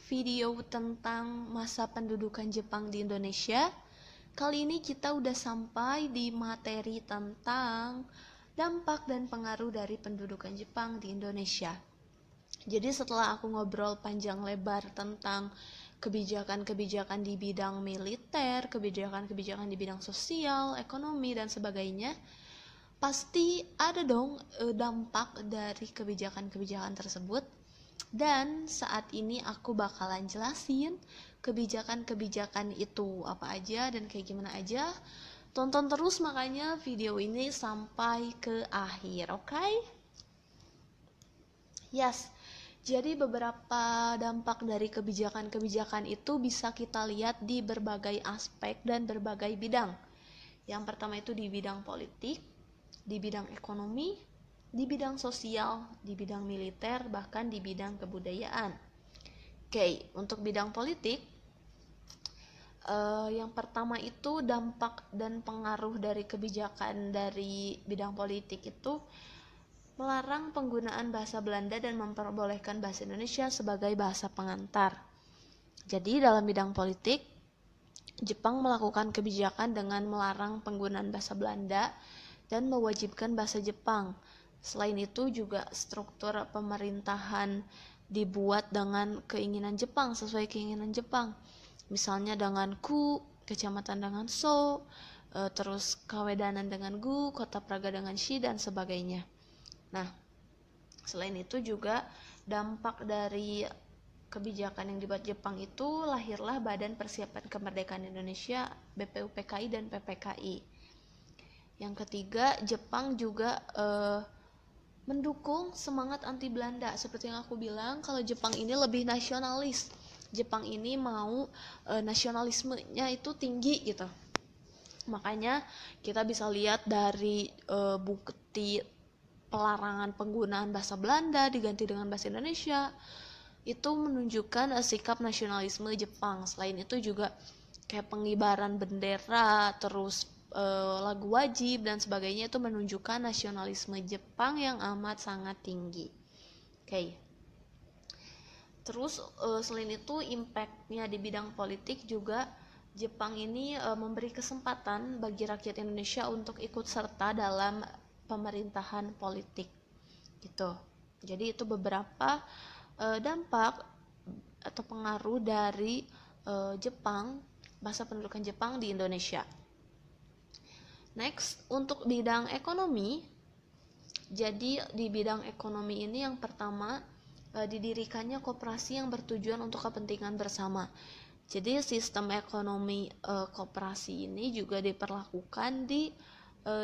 video tentang masa pendudukan Jepang di Indonesia. Kali ini kita udah sampai di materi tentang dampak dan pengaruh dari pendudukan Jepang di Indonesia. Jadi setelah aku ngobrol panjang lebar tentang kebijakan-kebijakan di bidang militer, kebijakan-kebijakan di bidang sosial, ekonomi, dan sebagainya, pasti ada dong dampak dari kebijakan-kebijakan tersebut. Dan saat ini aku bakalan jelasin kebijakan-kebijakan itu apa aja dan kayak gimana aja. Tonton terus makanya video ini sampai ke akhir, oke? Yes, jadi beberapa dampak dari kebijakan-kebijakan itu bisa kita lihat di berbagai aspek dan berbagai bidang. Yang pertama itu di bidang politik, di bidang ekonomi, di bidang sosial, di bidang militer, bahkan di bidang kebudayaan. Oke, untuk bidang politik, yang pertama itu dampak dan pengaruh dari kebijakan dari bidang politik itu melarang penggunaan bahasa Belanda dan memperbolehkan bahasa Indonesia sebagai bahasa pengantar. Jadi dalam bidang politik, Jepang melakukan kebijakan dengan melarang penggunaan bahasa Belanda dan mewajibkan bahasa Jepang. Selain itu juga struktur pemerintahan dibuat dengan keinginan Jepang, sesuai keinginan Jepang. Misalnya dengan ku, kecamatan dengan so, terus kawedanan dengan gu, kota Praga dengan shi, dan sebagainya. Nah, selain itu juga dampak dari kebijakan yang dibuat Jepang itu lahirlah Badan Persiapan Kemerdekaan Indonesia, BPUPKI dan PPKI. Yang ketiga, Jepang juga mendukung semangat anti Belanda. Seperti yang aku bilang, kalau Jepang ini lebih nasionalis. Jepang ini mau nasionalismenya itu tinggi gitu. Makanya kita bisa lihat dari bukti pelarangan penggunaan bahasa Belanda diganti dengan bahasa Indonesia. Itu menunjukkan sikap nasionalisme Jepang. Selain itu juga kayak pengibaran bendera, terus lagu wajib dan sebagainya, itu menunjukkan nasionalisme Jepang yang amat sangat tinggi. Oke. Terus selain itu impact-nya di bidang politik juga, Jepang ini memberi kesempatan bagi rakyat Indonesia untuk ikut serta dalam pemerintahan politik gitu. Jadi itu beberapa dampak atau pengaruh dari Jepang, masa pendudukan Jepang di Indonesia. Next, untuk bidang ekonomi, jadi di bidang ekonomi ini yang pertama didirikannya koperasi yang bertujuan untuk kepentingan bersama. Jadi sistem ekonomi koperasi ini juga diperlakukan di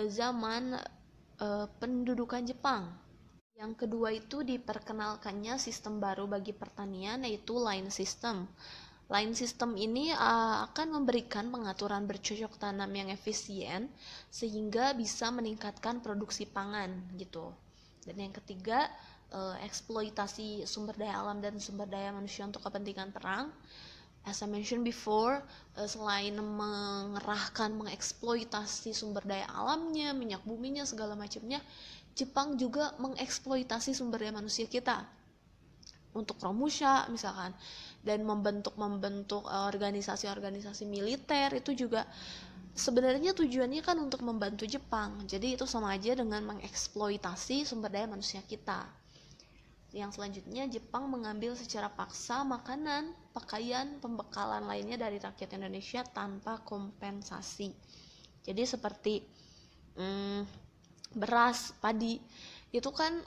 zaman pendudukan Jepang. Yang kedua itu diperkenalkannya sistem baru bagi pertanian, yaitu line system. Line system ini akan memberikan pengaturan bercocok tanam yang efisien sehingga bisa meningkatkan produksi pangan gitu. Dan yang ketiga, eksploitasi sumber daya alam dan sumber daya manusia untuk kepentingan perang. As I mentioned before, selain mengeksploitasi sumber daya alamnya, minyak buminya, segala macamnya, Jepang juga mengeksploitasi sumber daya manusia kita untuk Romusha misalkan, dan membentuk organisasi-organisasi militer. Itu juga sebenarnya tujuannya kan untuk membantu Jepang. Jadi itu sama aja dengan mengeksploitasi sumber daya manusia kita. Yang selanjutnya, Jepang mengambil secara paksa makanan, pakaian, pembekalan lainnya dari rakyat Indonesia tanpa kompensasi. Jadi seperti beras, padi, itu kan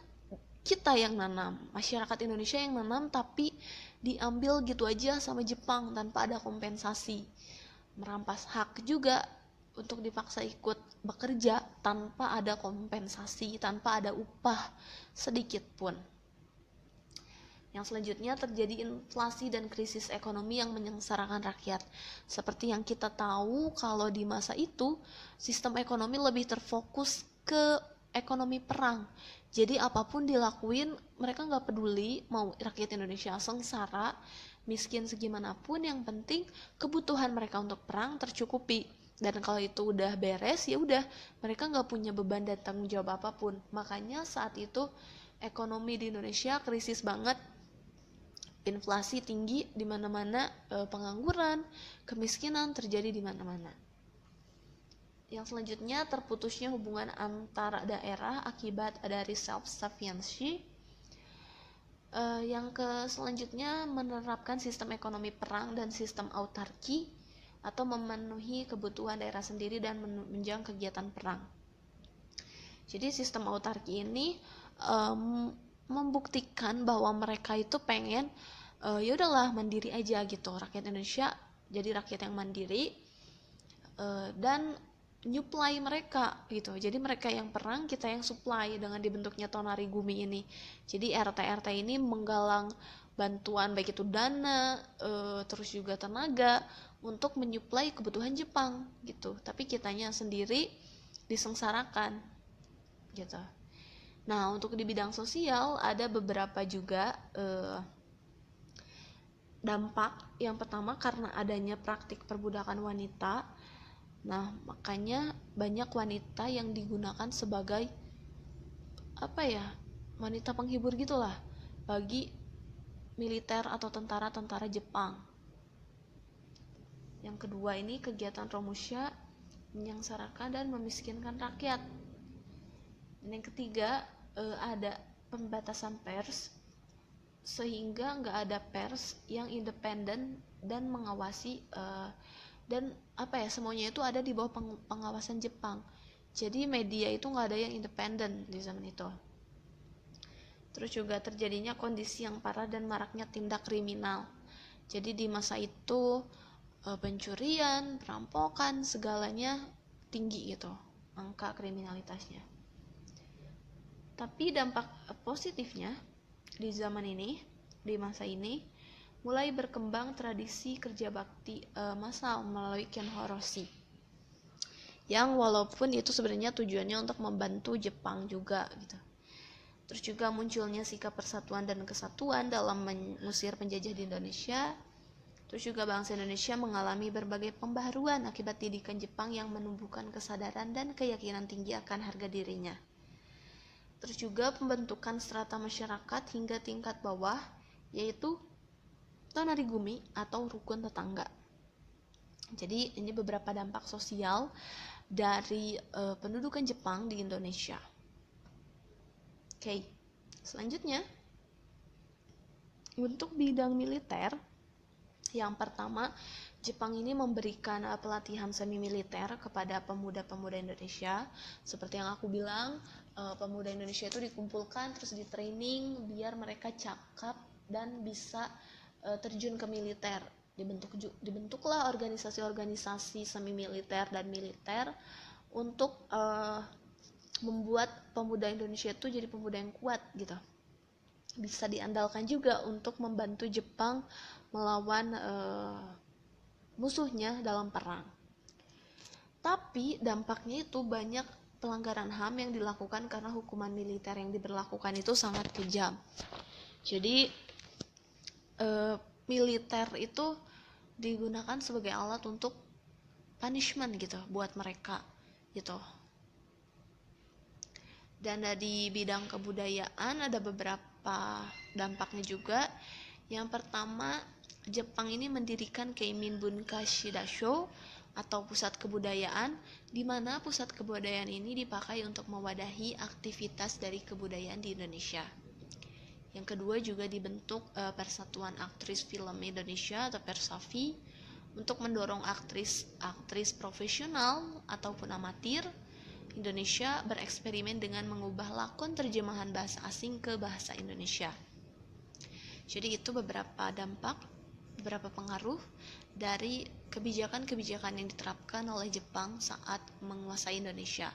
kita yang nanam, masyarakat Indonesia yang nanam, tapi diambil gitu aja sama Jepang tanpa ada kompensasi. Merampas hak juga untuk dipaksa ikut bekerja tanpa ada kompensasi, tanpa ada upah sedikit pun. Yang selanjutnya, terjadi inflasi dan krisis ekonomi yang menyengsarakan rakyat. Seperti yang kita tahu, kalau di masa itu sistem ekonomi lebih terfokus ke ekonomi perang. Jadi apapun dilakuin, mereka gak peduli mau rakyat Indonesia sengsara, miskin segimanapun, yang penting kebutuhan mereka untuk perang tercukupi. Dan kalau itu udah beres, ya udah, mereka gak punya beban dan tanggung jawab apapun. Makanya saat itu ekonomi di Indonesia krisis banget. inflasi tinggi di mana-mana, pengangguran, kemiskinan terjadi di mana-mana. Yang selanjutnya, terputusnya hubungan antara daerah akibat dari self-sufficiency. Yang selanjutnya, menerapkan sistem ekonomi perang dan sistem autarki atau memenuhi kebutuhan daerah sendiri dan menunjang kegiatan perang. Jadi sistem autarki ini membuktikan bahwa mereka itu pengen ya udahlah mandiri aja gitu, rakyat Indonesia jadi rakyat yang mandiri, dan nyuplai mereka gitu. Jadi mereka yang perang, kita yang supply dengan dibentuknya Tonari Gumi ini. Jadi RT ini menggalang bantuan baik itu dana, terus juga tenaga untuk menyuplai kebutuhan Jepang gitu. Tapi kitanya sendiri disengsarakan gitu. Nah, untuk di bidang sosial ada beberapa juga dampak. Yang pertama, karena adanya praktik perbudakan wanita. Nah, makanya banyak wanita yang digunakan sebagai wanita penghibur gitulah bagi militer atau tentara-tentara Jepang. Yang kedua ini, kegiatan Romusha menyengsarakan dan memiskinkan rakyat. Dan yang ketiga, ada pembatasan pers sehingga nggak ada pers yang independen dan mengawasi, dan semuanya itu ada di bawah pengawasan Jepang. Jadi media itu nggak ada yang independen di zaman itu. Terus juga terjadinya kondisi yang parah dan maraknya tindak kriminal. Jadi di masa itu pencurian, perampokan, segalanya tinggi gitu angka kriminalitasnya. Tapi dampak positifnya di zaman ini, di masa ini, mulai berkembang tradisi kerja bakti massal melalui Kenhoroshi, yang walaupun itu sebenarnya tujuannya untuk membantu Jepang juga gitu. Terus juga munculnya sikap persatuan dan kesatuan dalam mengusir penjajah di Indonesia. Terus juga bangsa Indonesia mengalami berbagai pembaharuan akibat didikan Jepang yang menumbuhkan kesadaran dan keyakinan tinggi akan harga dirinya. Terus juga pembentukan strata masyarakat hingga tingkat bawah, yaitu Tonari Gumi atau rukun tetangga. Jadi ini beberapa dampak sosial dari pendudukan Jepang di Indonesia. Oke, selanjutnya untuk bidang militer, yang pertama, Jepang ini memberikan pelatihan semi militer kepada pemuda-pemuda Indonesia. Seperti yang aku bilang, pemuda Indonesia itu dikumpulkan terus di training biar mereka cakap dan bisa terjun ke militer. Dibentuklah organisasi-organisasi semi militer dan militer untuk membuat pemuda Indonesia itu jadi pemuda yang kuat gitu. Bisa diandalkan juga untuk membantu Jepang melawan musuhnya dalam perang. Tapi dampaknya itu banyak pelanggaran HAM yang dilakukan karena hukuman militer yang diberlakukan itu sangat kejam. Jadi militer itu digunakan sebagai alat untuk punishment gitu buat mereka gitu. Dan di bidang kebudayaan ada beberapa dampaknya juga. Yang pertama, Jepang ini mendirikan Keimin Bunka Shidasho atau pusat kebudayaan, di mana pusat kebudayaan ini dipakai untuk mewadahi aktivitas dari kebudayaan di Indonesia. Yang kedua juga dibentuk Persatuan Aktris Film Indonesia atau Persafi untuk mendorong aktris profesional ataupun amatir Indonesia bereksperimen dengan mengubah lakon terjemahan bahasa asing ke bahasa Indonesia. Jadi itu beberapa dampak, beberapa pengaruh dari kebijakan-kebijakan yang diterapkan oleh Jepang saat menguasai Indonesia.